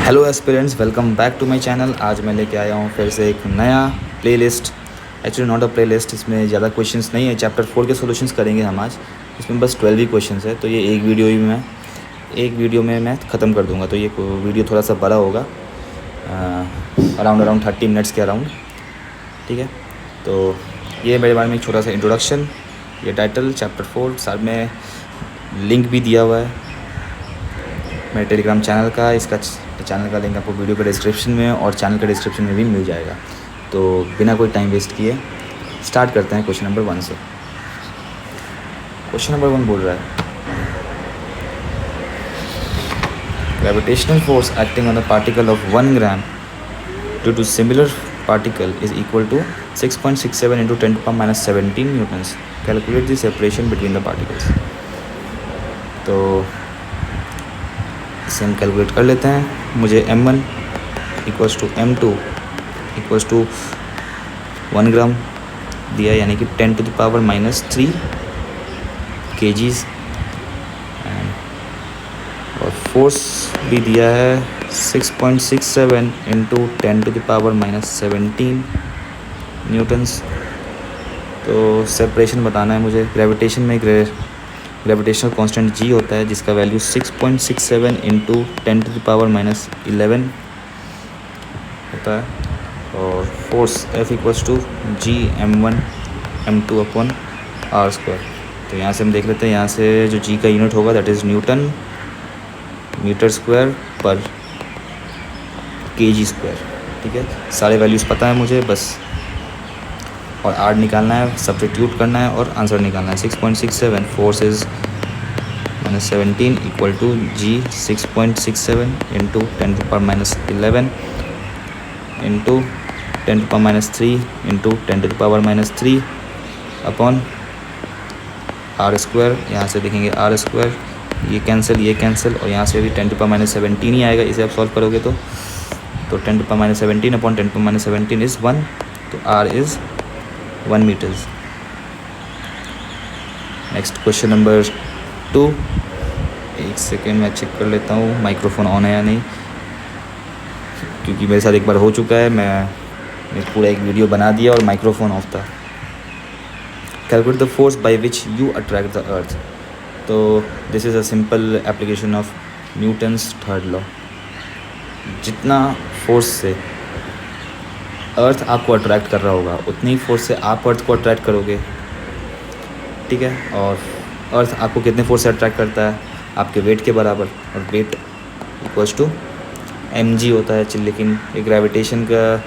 Hello aspirants, welcome back to my channel. आज मैं लेके आया हूँ फिर से एक नया playlist. Actually not a playlist, इसमें ज़्यादा क्वेश्चंस नहीं है। चैप्टर 4 के सॉल्यूशंस करेंगे हम आज। इसमें बस 12 ही क्वेश्चंस है, तो ये एक वीडियो में मैं ख़त्म कर दूँगा। तो ये वीडियो थोड़ा सा बड़ा होगा, अराउंड 30 मिनट्स के अराउंड। ठीक है, तो ये मेरे बारे में एक छोटा सा इंट्रोडक्शन, ये टाइटल चैप्टर 4। साथ में लिंक भी दिया हुआ है मेरे टेलीग्राम चैनल का। इसका चैनल का लिंक आपको वीडियो के डिस्क्रिप्शन में और चैनल के डिस्क्रिप्शन में भी मिल जाएगा। तो बिना कोई टाइम वेस्ट किए स्टार्ट करते हैं क्वेश्चन नंबर 1 से। क्वेश्चन नंबर 1 बोल रहा है, gravitational force acting on the particle of 1 gram due to similar particle is equal to 6.67 into 10⁻17 newtons. Calculate the separation between the particles. तो इसे हम कैलकुलेट कर लेते हैं। मुझे m1 equals to m2 equals to 1 gram दिया है, यानी कि 10⁻³ kgs। और फोर्स भी दिया है 6.67 इंटू 10⁻17 न्यूटन्स। तो सेपरेशन बताना है मुझे। ग्रेविटेशन में ग्रेविटेशनल कांस्टेंट g होता है, जिसका वैल्यू 6.67 इंटू 10⁻11 होता है। और force F equals to g m1 m2 upon r square. तो यहाँ से हम देख लेते हैं, यहाँ से जो g का यूनिट होगा that is newton metre square पर kg स्क्वायर। ठीक है, सारे वैल्यूज़ पता है मुझे, बस और r निकालना है, सब्स्टिट्यूट करना है और आंसर निकालना है। 6.67 force is -17 equal to g 6.67 into 10⁻11 into 10⁻³ into 10⁻³ upon r square. यहाँ से देखेंगे r स्क्वायर, ये कैंसिल और यहाँ से भी 10⁻17 ही आएगा। इसे आप सॉल्व करोगे तो 10⁻17 अपॉन 10⁻17 इज़ 1, तो r is 1 metres. Next question number 2। एक सेकेंड मैं चेक कर लेता हूँ माइक्रोफोन ऑन है या नहीं, क्योंकि मेरे साथ एक बार हो चुका है। मैं पूरा एक वीडियो बना दिया और माइक्रोफोन ऑफ था। Calculate the force by which you attract the earth. तो this is a simple application of Newton's third law. जितना फोर्स से अर्थ आपको अट्रैक्ट कर रहा होगा, उतनी ही फोर्स से आप अर्थ को अट्रैक्ट करोगे। ठीक है, और अर्थ आपको कितने फोर्स से अट्रैक्ट करता है? आपके वेट के बराबर, और वेट इक्वल्स टू mg होता है। लेकिन ये ग्रेविटेशन का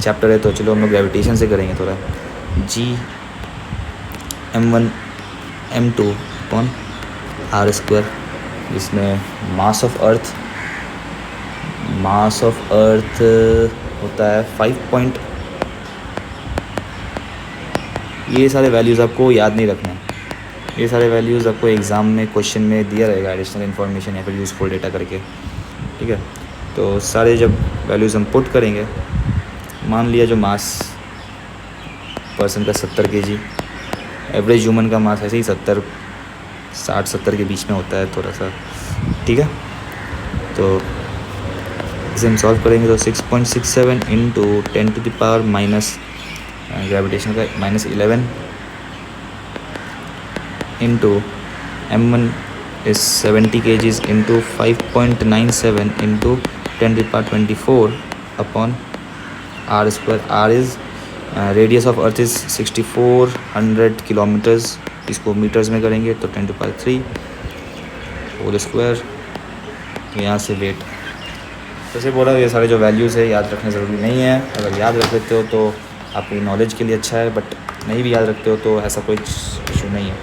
चैप्टर है, तो चलो हम लोग ग्रेविटेशन से करेंगे थोड़ा। g m1 m2 upon r square, जिसमें मास ऑफ अर्थ होता है 5 ये सारे वैल्यूज़ आपको याद नहीं रखना। ये सारे वैल्यूज़ आपको एग्ज़ाम में क्वेश्चन में दिया रहेगा, एडिशनल इन्फॉर्मेशन या फिर यूज़फुल डेटा करके। ठीक है, तो सारे जब वैल्यूज़ हम पुट करेंगे, मान लिया जो मास पर्सन का 70 kg, एवरेज ह्यूमन का मास ऐसे ही 60-70 के बीच में होता है थोड़ा सा। ठीक है, तो इसे हम सॉल्व करेंगे तो 6.67 इंटू 10⁻⁻, ग्रेविटेशन का -11 into m1 is 70 kgs into 5.97 into 10⁻24 upon r square. r is radius of earth is 6400 kilometres. इसको मीटर्स में करेंगे तो 10⁻³ होल स्क्वायर। यहाँ से वेट, जैसे बोला, ये सारे जो वैल्यूज़ है याद रखना ज़रूरी नहीं है। अगर याद रख लेते हो तो आपकी नॉलेज के लिए अच्छा है, बट नहीं भी याद रखते हो तो ऐसा कोई इशू नहीं है।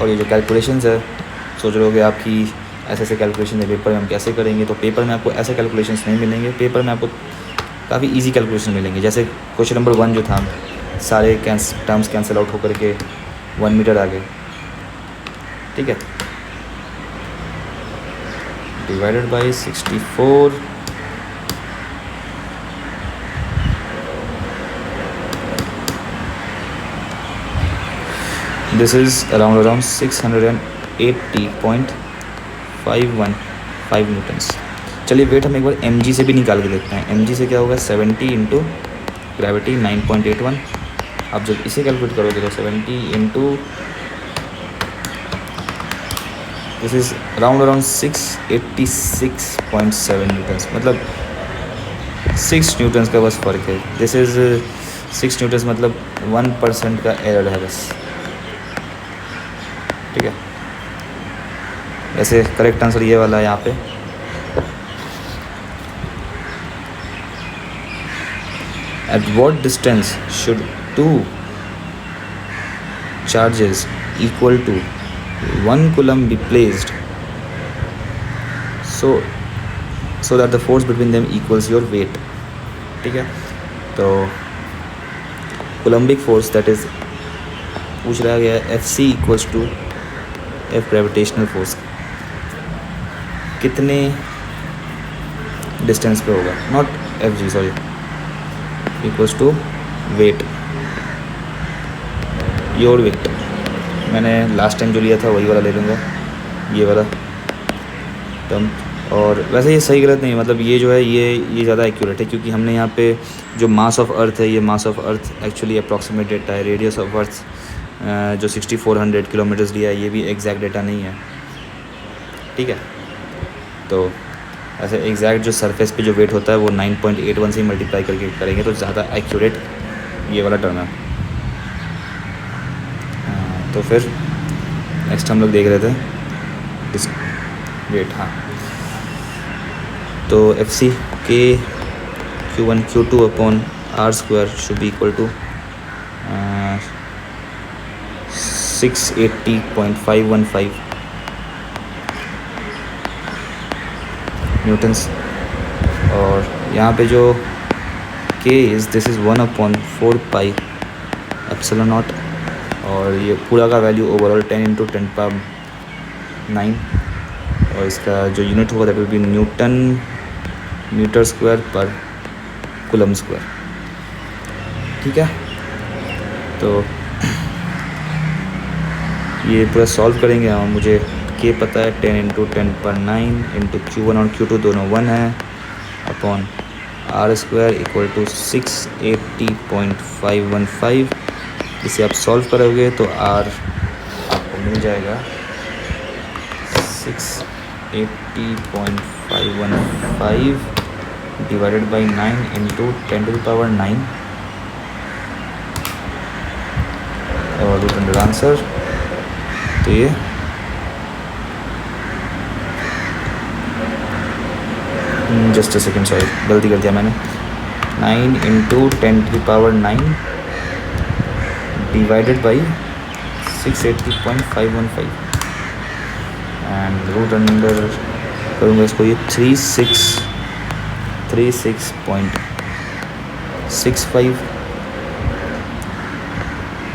और ये जो कैलकुलेशंस है, सोच रहे होगे आपकी ऐसे कैलकुलेशन है पेपर में हम कैसे करेंगे, तो पेपर में आपको ऐसे कैलकुलेशंस नहीं मिलेंगे। पेपर में आपको काफ़ी इजी कैलकुलेशन मिलेंगे। जैसे क्वेश्चन नंबर 1 जो था, सारे टर्म्स कैंसिल आउट होकर के 1 मीटर आ गए। ठीक है, divided by 64 This is around 680.5 5 Newton's. चलिए वेट हम एक बार mg से भी निकाल के देखते हैं। mg से क्या होगा 70 इंटू ग्रेविटी 9.81। आप जब इसे कैलकुलेट करोगे तो 70 into this is around 686.7 Newton's, मतलब 6 न्यूटन्स का बस फ़र्क है। दिस इज़ 6 न्यूटन्स, मतलब 1% का एरर है बस, ठीक है। वैसे करेक्ट आंसर ये वाला है यहाँ पे। At what distance should two charges equal to 1 coulomb be placed so that the force between them equals your weight, ठीक है। तो कोलम्बिक फोर्स दैट इज़ पूछ रहा गया Fc equals to F gravitational force कितने डिस्टेंस पे होगा, not Fg sorry, equals to weight, your weight. मैंने लास्ट टाइम जो लिया था वही वाला ले लूँगा, ये वाला टर्म। और वैसे ये सही गलत नहीं, मतलब ये जो है ये ज़्यादा एक्यूरेट है, क्योंकि हमने यहाँ पे जो मास ऑफ अर्थ है, ये mass of earth actually approximate data है। रेडियस ऑफ अर्थ जो 6400 किलोमीटर्स लिया है, ये भी एग्जैक्ट डेटा नहीं है, ठीक है। तो ऐसे एग्जैक्ट जो सरफेस पे जो वेट होता है वो 9.81 से मल्टीप्लाई करके करेंगे तो ज़्यादा एक्यूरेट ये वाला टर्म है। तो फिर नेक्स्ट हम लोग देख रहे थे वेट, हाँ। तो Fc के Q1 Q2 upon R square should be equal to 680.515 newtons. और यहाँ पे जो K is this is 1/4 pi epsilon naught, और ये पूरा का वैल्यू ओवरऑल 10 × 10⁹ और इसका जो यूनिट होगा that will be newton metre square पर कूलम स्क्वायर, ठीक है। तो ये पूरा सॉल्व करेंगे हम। मुझे K पता है 10 × 10⁹ इंटू Q1 और Q2 दोनों 1 है upon R square equal to 680.515। इसे आप सॉल्व करोगे तो R आपको मिल जाएगा 680.515 डिवाइडेड बाई 9 इंटू 10⁹ और रूट अंडर आंसर। तो ये जस्ट अ सेकेंड, सॉरी गलती कर दिया मैंने। 9 into 10⁹ divided by 680.515 and root under करूँगा इसको, ये 36.65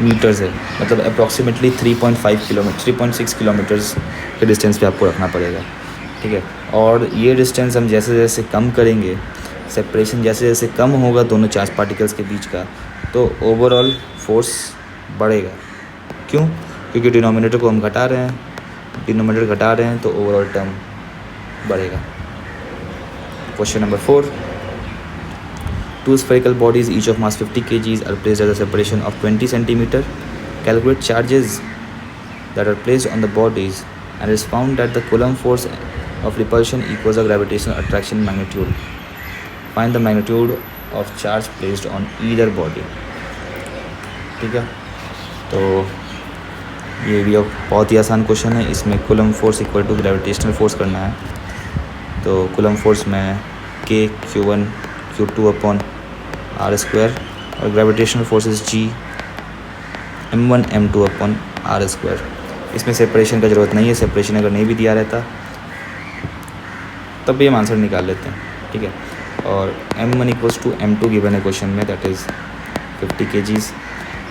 मीटर्स है, मतलब अप्रॉक्सीमेटली 3.6 किलोमीटर्स के डिस्टेंस पे आपको रखना पड़ेगा, ठीक है। और ये डिस्टेंस हम जैसे जैसे कम करेंगे, सेपरेशन जैसे जैसे कम होगा दोनों चार्ज पार्टिकल्स के बीच का, तो ओवरऑल फोर्स बढ़ेगा। क्यों? क्योंकि डिनोमिनेटर को हम घटा रहे हैं, तो ओवरऑल टर्म बढ़ेगा। Question number 4, two spherical bodies each of mass 50 kg are placed at a separation of 20 cm. Calculate charges that are placed on the bodies and it is found that the Coulomb force of repulsion equals the gravitational attraction magnitude. Find the magnitude of charge placed on either body. ठीक है, तो ये भी बहुत ही आसान question है। इसमें Coulomb force equal to gravitational force करना है। तो Coulomb force में K Q1 Q2 upon R square और gravitational forces G M1 M2 upon R square. इसमें सेपरेशन का ज़रूरत नहीं है, सेपरेशन अगर नहीं भी दिया रहता तब भी हम आंसर निकाल लेते हैं, ठीक है। और M1 equals to M2 given है क्वेश्चन में, दैट इज़ 50 kg,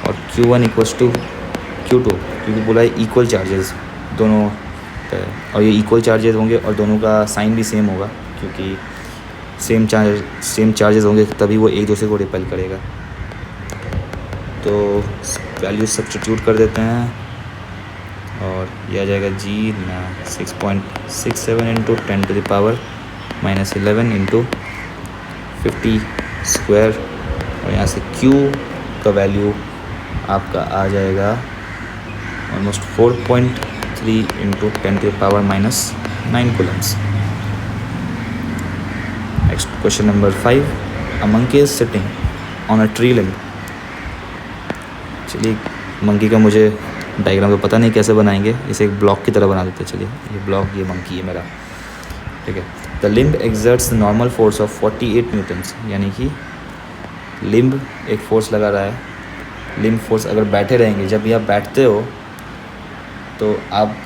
और Q1 इक्वल्स टू Q2 क्योंकि बोला है इक्वल चार्जेस दोनों, और ये इक्वल चार्जेस होंगे और दोनों का साइन भी सेम होगा, क्योंकि सेम चार्जेस होंगे तभी वो एक दूसरे को रिपेल करेगा। तो वैल्यू सब्स्टिट्यूट कर देते हैं। और ये आ जाएगा जी ना 6.67 इंटू 10⁻⁻11 इंटू 50 स्क्वायर, और यहाँ से Q का वैल्यू आपका आ जाएगा almost 4.3 into 10⁻⁻9 Coulomb's. Next question number 5, a monkey is sitting on a tree limb. चलिए मंकी का मुझे डायग्राम तो पता नहीं कैसे बनाएंगे, इसे एक ब्लॉक की तरह बना देते हैं। चलिए ये ब्लॉक, ये मंकी है मेरा, ठीक है। The limb exerts the normal force of 48 Newton's, यानी कि लिम्ब एक फोर्स लगा रहा है। लिम्ब फोर्स अगर बैठे रहेंगे, जब भी आप बैठते हो तो आप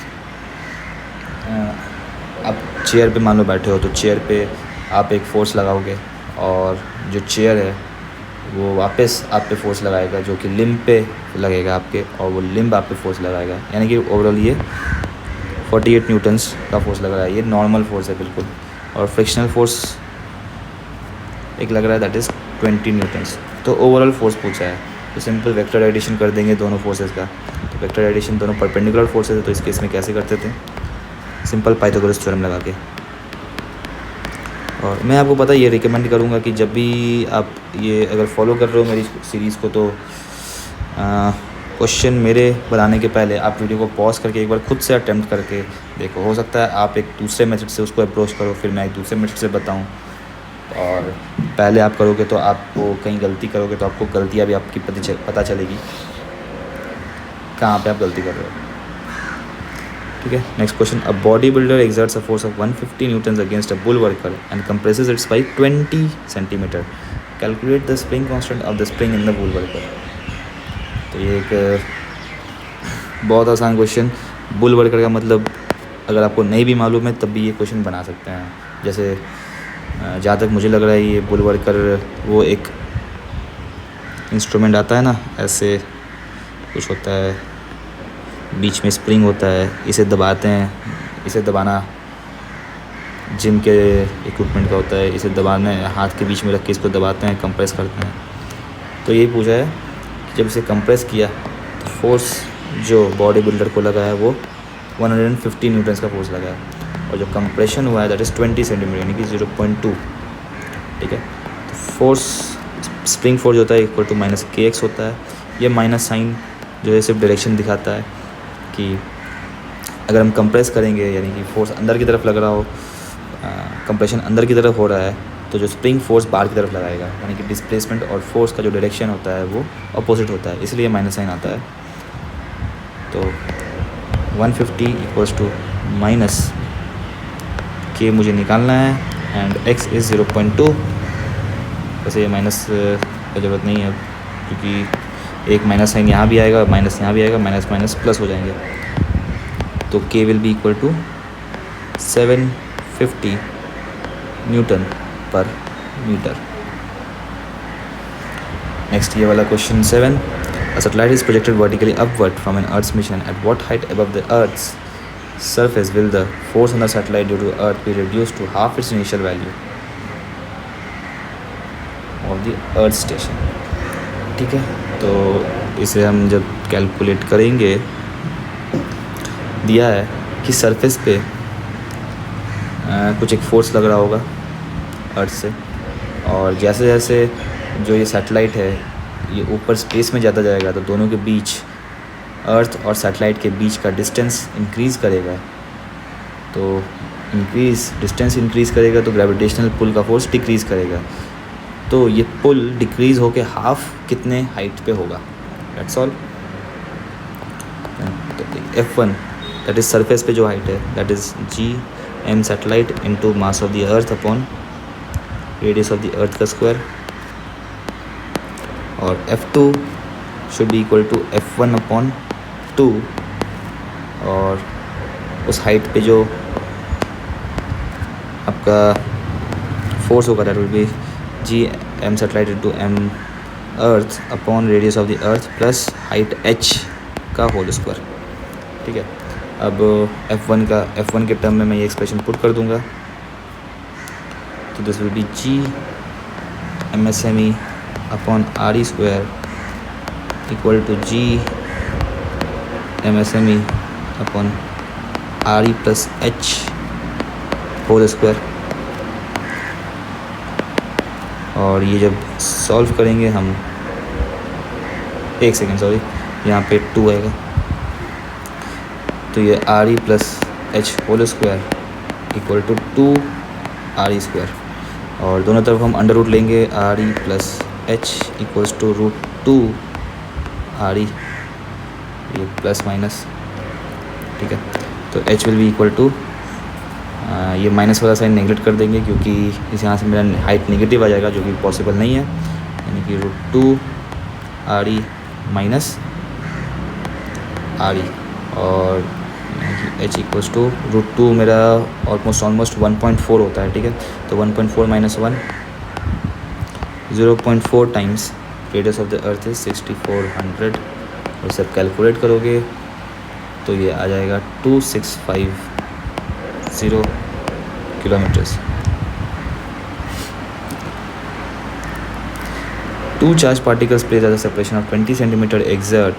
चेयर पे मान लो बैठे हो, तो चेयर पे आप एक फ़ोर्स लगाओगे और जो चेयर है वो वापस आप पे फोर्स लगाएगा, जो कि लिम्ब पे लगेगा आपके, और वो लिम्ब आप पे फोर्स लगाएगा। यानी कि ओवरऑल ये 48 न्यूटन्स का फोर्स लग रहा है। ये नॉर्मल फोर्स है बिल्कुल। और फ्रिक्शनल फोर्स एक लग रहा है, दैट इज़ 20 न्यूटन्स। तो ओवरऑल फोर्स पूछा है, तो सिंपल वेक्टर एडिशन कर देंगे दोनों फोर्सेस का। तो वेक्टर एडिशन दोनों परपेंडिकुलर फोर्सेस है, तो इस केस में कैसे करते थे, सिंपल पाइथागोरस थ्योरम लगा के। और मैं आपको पता ये रिकमेंड करूँगा कि जब भी आप ये अगर फॉलो कर रहे हो मेरी सीरीज़ को, तो क्वेश्चन मेरे बनाने के पहले आप वीडियो को पॉज करके एक बार खुद से अटेम्प्ट करके देखो। हो सकता है आप एक दूसरे मेथड से उसको अप्रोच करो, फिर मैं एक दूसरे मेथड से बताऊं, और पहले आप करोगे तो आपको कहीं गलती करोगे तो आपको गलतियाँ भी आपकी पता चलेगी कहाँ पे आप गलती कर रहे हो, ठीक है। Next question, a body builder exerts a force of 150 Newton's against a bull worker and compresses it's by 20 centimetre. Calculate the spring constant of the spring in the bull worker. तो ये एक बहुत आसान क्वेश्चन। बुल वर्कर का मतलब अगर आपको नहीं भी मालूम है तब भी ये क्वेश्चन बना सकते हैं। जैसे जहाँ तक मुझे लग रहा है ये बुल वर्कर वो एक इंस्ट्रूमेंट आता है ना, ऐसे कुछ होता है, बीच में स्प्रिंग होता है, इसे दबाते हैं। इसे दबाना जिम के इक्विपमेंट का होता है, इसे दबाना हाथ के बीच में रख के इसको दबाते हैं, कंप्रेस करते हैं। तो ये पूछा है कि जब इसे कंप्रेस किया तो फोर्स जो बॉडी बिल्डर को लगा है वो 150 न्यूटन्स का फोर्स लगा है, और जो कंप्रेशन हुआ है दैट इज़ 20 सेंटीमीटर, यानी कि 0.2, ठीक है। तो फोर्स, स्प्रिंग फोर्स होता है इक्वल टू माइनस kx होता है। ये माइनस साइन जो है सिर्फ डायरेक्शन दिखाता है कि अगर हम कंप्रेस करेंगे, यानी कि फोर्स अंदर की तरफ लग रहा हो, कंप्रेशन अंदर की तरफ हो रहा है, तो जो स्प्रिंग फोर्स बाहर की तरफ लगाएगा, यानी कि डिस्प्लेसमेंट और फोर्स का जो डायरेक्शन होता है वो अपोजिट होता है, इसलिए माइनस साइन आता है। तो 150 इक्वल्स टू माइनस के मुझे निकालना है, एंड x इज़ 0.2। वैसे ये माइनस की ज़रूरत नहीं है, क्योंकि एक माइनस साइन यहाँ भी आएगा, माइनस यहाँ भी आएगा, माइनस माइनस प्लस हो जाएंगे। तो k will be equal to 750 newton पर मीटर। नेक्स्ट ये वाला question 7, a satellite is projected vertically upward from an Earth's mission. At what height above the Earth's surface will the force on the satellite due to Earth be reduced to half its initial value of the Earth station? ठीक है, तो इसे हम जब calculate करेंगे, दिया है कि सरफेस पे कुछ एक फोर्स लग रहा होगा अर्थ से, और जैसे जैसे जो ये सैटेलाइट है ये ऊपर स्पेस में जाता जाएगा, तो दोनों के बीच, अर्थ और सैटेलाइट के बीच का डिस्टेंस इंक्रीज़ करेगा। तो डिस्टेंस इंक्रीज़ करेगा तो ग्रेविटेशनल पुल का फोर्स डिक्रीज़ करेगा। तो ये पुल डिक्रीज़ होके हाफ कितने हाइट पे होगा, दैट्स ऑल। तो F1 दैट इज़ सरफेस पे जो हाइट है, that is Gm satellite into mass of the earth upon radius of the earth का स्क्वायर, और F2 should be equal to F1 upon 2, और उस हाइट पे जो आपका फोर्स होगा that will be Gm satellite into M earth upon radius of the earth plus height h का whole square, ठीक है। अब F1 के टर्म में मैं ये एक्सप्रेशन पुट कर दूंगा, तो this will be Gmsme upon RE square equal to Gmsme upon R E plus H whole square. और ये जब सॉल्व करेंगे हम, एक सेकेंड सॉरी, यहाँ पे 2 आएगा, तो ये R E plus H whole square equal to 2 R E square. और दोनों तरफ हम अंडर रूट लेंगे, R E plus H equals to root 2 R E, ये प्लस माइनस, ठीक है। तो H will be equal to, ये माइनस वाला साइन नेगलेक्ट कर देंगे क्योंकि इस यहाँ से मेरा हाइट नेगेटिव आ जाएगा, जो कि पॉसिबल नहीं है, यानी कि root 2 R E minus R E, और एच इक्वल्स टू रूट 2 मेरा ऑलमोस्ट 1.4 होता है, ठीक है। तो 1.4 minus 1, 0.4 times radius of the earth is 6400, और सब कैलकुलेट करोगे तो ये आ जाएगा 2650 kilometres. 2 charged particles placed at a separation of 20 centimeter exert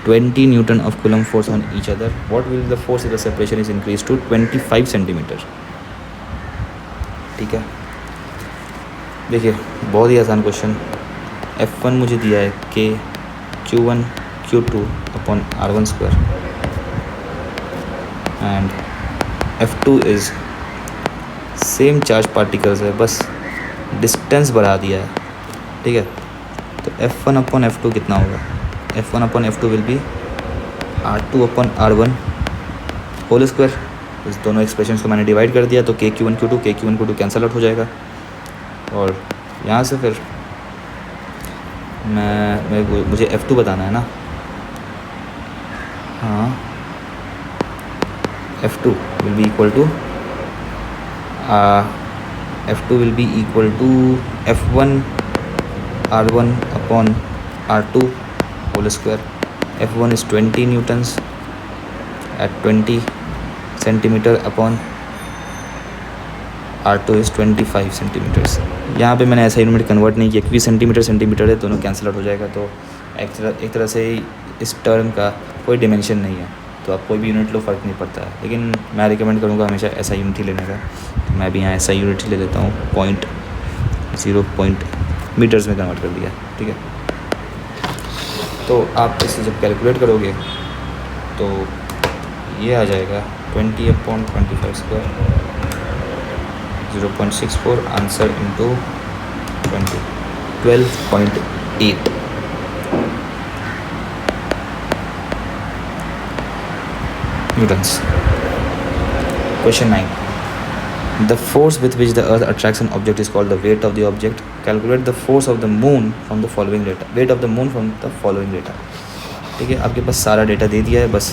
20 Newton of Coulomb force on each other. What will the force if the separation is increased to 25 centimeter? ठीक है, देखिए बहुत ही आसान क्वेश्चन। F1 मुझे दिया है K Q1 Q2 upon R1 square, and F2 is same charge particles है, बस डिस्टेंस बढ़ा दिया है, ठीक है। तो F1 अपॉन F2 कितना होगा? F1 upon F2 will be R2 upon R1 whole square. इस दोनों एक्सप्रेशंस को मैंने डिवाइड कर दिया, तो KQ1 Q2 कैंसल आउट हो जाएगा। और यहाँ से फिर मुझे F2 बताना है ना, हाँ, F2 will be equal to F1 R1 upon R2 whole square. F1 is 20 newtons at 20 centimeter upon R2 is 25 centimeters. यहाँ पे मैंने ऐसा यूनिट कन्वर्ट नहीं किया क्योंकि सेंटीमीटर है, दोनों कैंसिल आउट हो जाएगा। तो एक तरह से इस टर्म का कोई डिमेंशन नहीं है, तो आप कोई भी यूनिट लो फ़र्क नहीं पड़ता है, लेकिन मैं रिकमेंड करूँगा हमेशा ऐसा यूनिट ही लेने का। तो मैं भी यहाँ ऐसा यूनिट ही ले लेता हूँ, 0.0 मीटर्स में कन्वर्ट कर दिया, ठीक है। तो आप इसे जब कैलकुलेट करोगे तो ये आ जाएगा 20/25 square, 0.64 answer into 20, 12.8। Newton's. Question 9. The force with which the earth attracts an object is called the weight of the object. Calculate the force of the moon from the following data. Weight of the moon from the following data. ठीक है, आपके पास सारा data दे दिया है, बस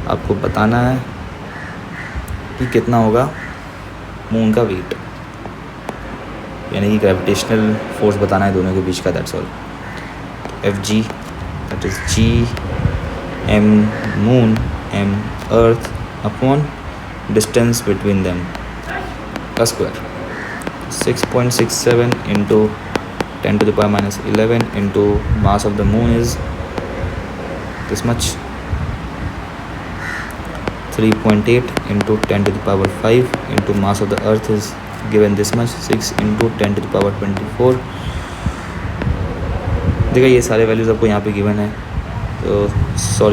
आपको बताना है कि कितना होगा मून का वेट, यानी कि ग्रेविटेशनल फोर्स बताना है दोनों के बीच का, that's all. Fg that is G M moon M earth upon distance between them का square, 6.67 into 10⁻⁻11 into mass of the moon is this much, 3.8 into 10⁵ into mass of the earth is given this much, 6 into 10⁻24। देखा ये सारे values आपको यहाँ पे given है, तो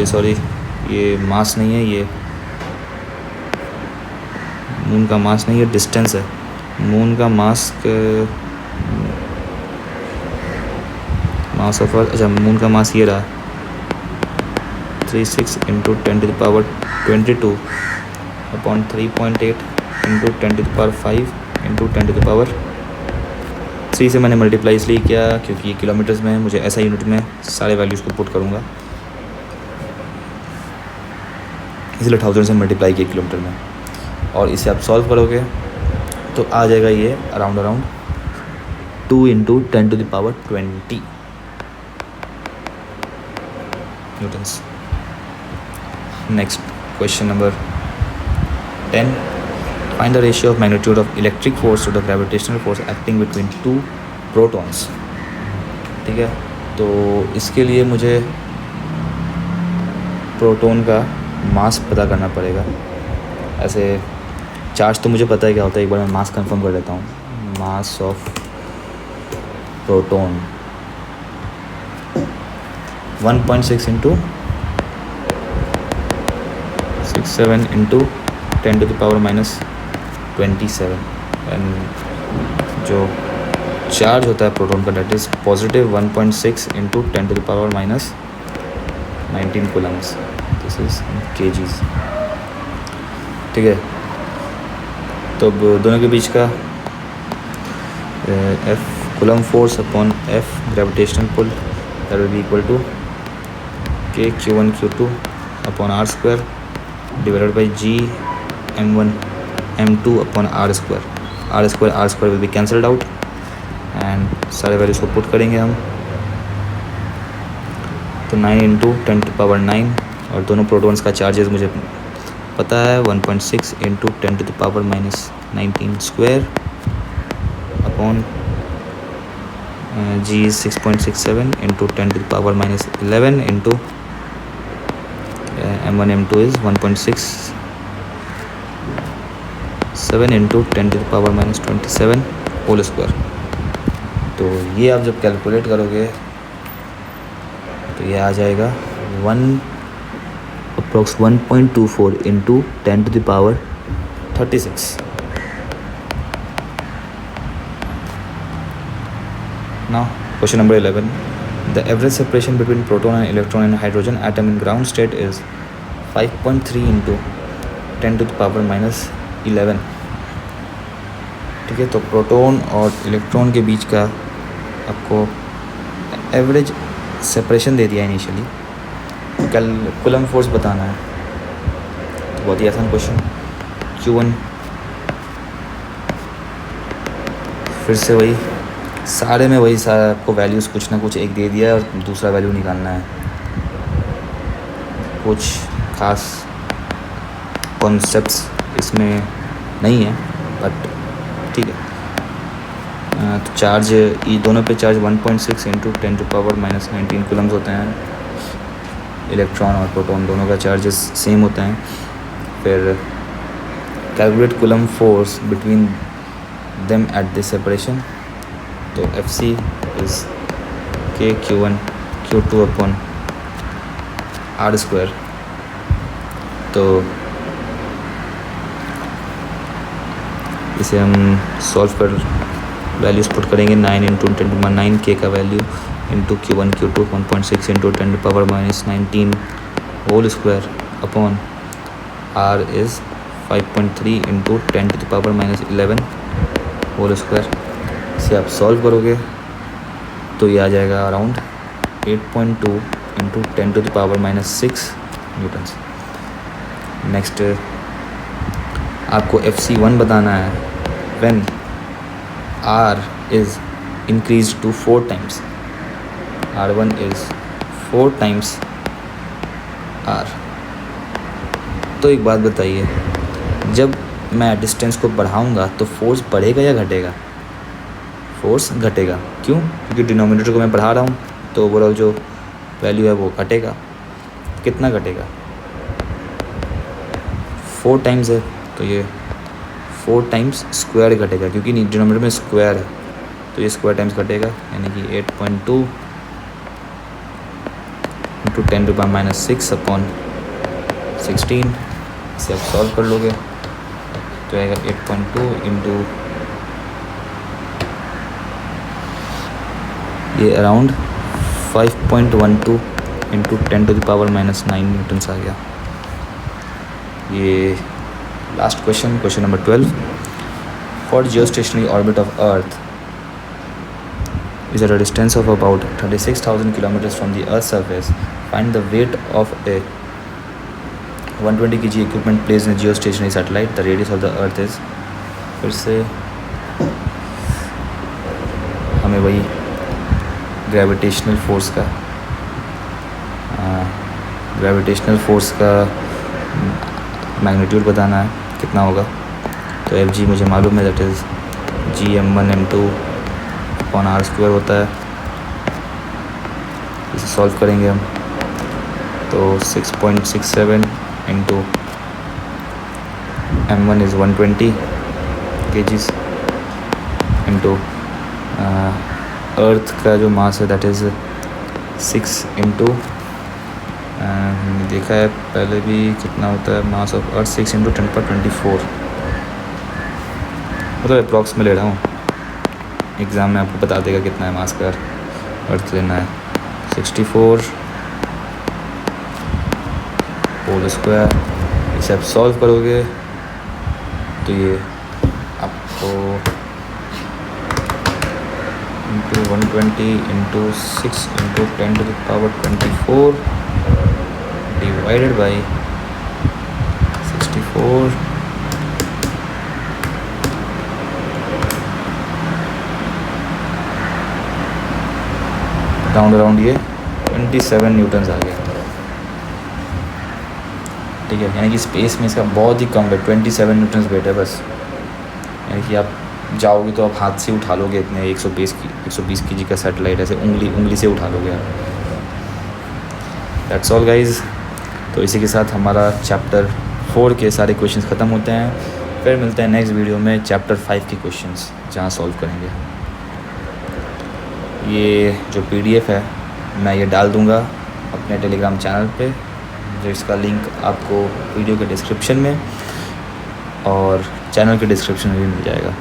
sorry ये मास नहीं है, ये मून का मास नहीं है, डिस्टेंस है। मून का मास ऑफ अर्थ, अच्छा मून का मास ये रहा 36 इंटू 10⁻22 अपॉन 3.8 इंटू 10⁵ इंटू 10⁻3 से मैंने मल्टीप्लाई इसलिए किया क्योंकि ये किलोमीटर्स में, मुझे ऐसा यूनिट में सारे वैल्यूज़ को पुट करूँगा, इसलिए 1000 से मल्टीप्लाई किया किलोमीटर में। और इसे आप सॉल्व करोगे तो आ जाएगा ये around 2 into 10⁻20 Newton's. Next question number 10. Find the ratio of magnitude of electric force to the gravitational force acting between 2 protons. ठीक है, तो इसके लिए मुझे प्रोटॉन का मास पता करना पड़ेगा। ऐसे चार्ज तो मुझे पता है क्या होता है, एक बार मैं मास कंफर्म कर लेता हूँ। Mass of proton 1.6 into 67 into 10⁻⁻27 and जो चार्ज होता है प्रोटॉन का that is positive 1.6 into 10⁻⁻19 Coulomb's. This is kgs। ठीक है, तो अब दोनों के बीच का F coulomb force upon F gravitational pull that will be equal to K Q1 Q2 upon R square divided by G M1 M2 upon R square will be cancelled out and सारे values को put करेंगे हम। तो 9 into 10⁻9 और दोनों protons का charges मुझे पता है 1.6 into 10⁻⁻19 square upon G is 6.67 into 10⁻11 into M1 M2 is 1.67 into 10⁻⁻27 whole square. तो ये आप जब कैलकुलेट करोगे तो ये आ जाएगा 1.24 into 10⁻36। Now question number 11. The average separation between proton and electron in hydrogen atom in ground state is 5.3 into 10⁻⁻11। ठीक है, तो प्रोटॉन और इलेक्ट्रॉन के बीच का आपको एवरेज सेपरेशन दे दिया इनिशियली, कल कूलम फोर्स बताना है। तो बहुत ही आसान क्वेश्चन। Q1 फिर से वही सारे में वही सारा आपको वैल्यूज़ कुछ ना कुछ एक दे दिया है और दूसरा वैल्यू निकालना है। कुछ खास कॉन्सेप्ट्स इसमें नहीं है बट ठीक है। तो चार्ज ये दोनों पे चार्ज 1.6 इंटू 10⁻⁻19 कूलम्स होते हैं। इलेक्ट्रॉन और प्रोटॉन दोनों का चार्जेस सेम होते हैं। फिर calculate coulomb force between them at this separation. तो FC is K Q1 Q2 upon R square. तो इसे हम सॉल्व कर वैल्यूज़ पुट करेंगे। 9 इंटू 10⁻9 K का value into Q1 Q2 1.6 into 10⁻⁻19 whole square upon R is 5.3 into 10⁻⁻11 whole square. इसे आप solve करोगे तो ये आ जाएगा अराउंड 8.2 इंटू 10⁻⁻6 न्यूटन्स। नेक्स्ट आपको FC1 बताना है when R is increased to 4 times। R1 is 4 times R। तो एक बात बताइए, जब मैं डिस्टेंस को बढ़ाऊंगा तो फोर्स बढ़ेगा या घटेगा? फोर्स घटेगा। क्यों? क्योंकि डिनोमिनेटर को मैं बढ़ा रहा हूँ तो ओवरऑल जो वैल्यू है वो घटेगा। कितना घटेगा? 4 टाइम्स है तो ये 4 टाइम्स स्क्वायर घटेगा, क्योंकि डिनोमिनेटर में स्क्वायर है तो ये स्क्वायर टाइम्स घटेगा, यानी कि 8.2 इंटू 10⁻⁻6 अपॉन 16। इसे आप सॉल्व कर लोगे तो आएगा 8.2 इंटू ये अराउंड 5.12 इंटू 10⁻⁻9 न्यूटन्स आ गया। ये last question, question number 12। For geostationary orbit of earth is at a distance of about 36,000 kilometers from the Earth's surface. Find the weight of a 120 kg equipment placed in a geostationary satellite. The radius of the Earth is। फिर से हमें वही gravitational force का magnitude बताना है कितना होगा। तो Fg मुझे मालूम है, that is GM1 M2 upon R square होता है। इसे सॉल्व करेंगे हम तो 6.67 into m1 is 120 kgs into earth का जो मास है दैट इज़ 6 इंटू हमने देखा है पहले भी कितना होता है मास ऑफ अर्थ 6 इंटू 10^24 मतलब अप्रॉक्स में ले रहा हूँ, एग्ज़ाम में आपको बता देगा कितना है मास का अर्थ लेना है। 64 होल स्क्वायर, इसे आप सॉल्व करोगे तो ये आपको into 120 into 6 into 10^24 divided by 64 round around ये 27 न्यूटन्स आ गया। ठीक है, यानी कि स्पेस में इसका बहुत ही कम है, 27 न्यूटन्स वेट है बस। यानी कि आप जाओगे तो आप हाथ से उठा लोगे इतने 120 kg का सैटेलाइट, ऐसे उंगली से उठा लोगे आप। That's all guys. तो इसी के साथ हमारा चैप्टर 4 के सारे क्वेश्चंस ख़त्म होते हैं। फिर मिलते हैं नेक्स्ट वीडियो में चैप्टर 5 के क्वेश्चंस, जहाँ सॉल्व करेंगे। ये जो PDF है मैं ये डाल दूँगा अपने टेलीग्राम चैनल पे, जिसका लिंक आपको वीडियो के डिस्क्रिप्शन में और चैनल के डिस्क्रिप्शन में भी मिल जाएगा।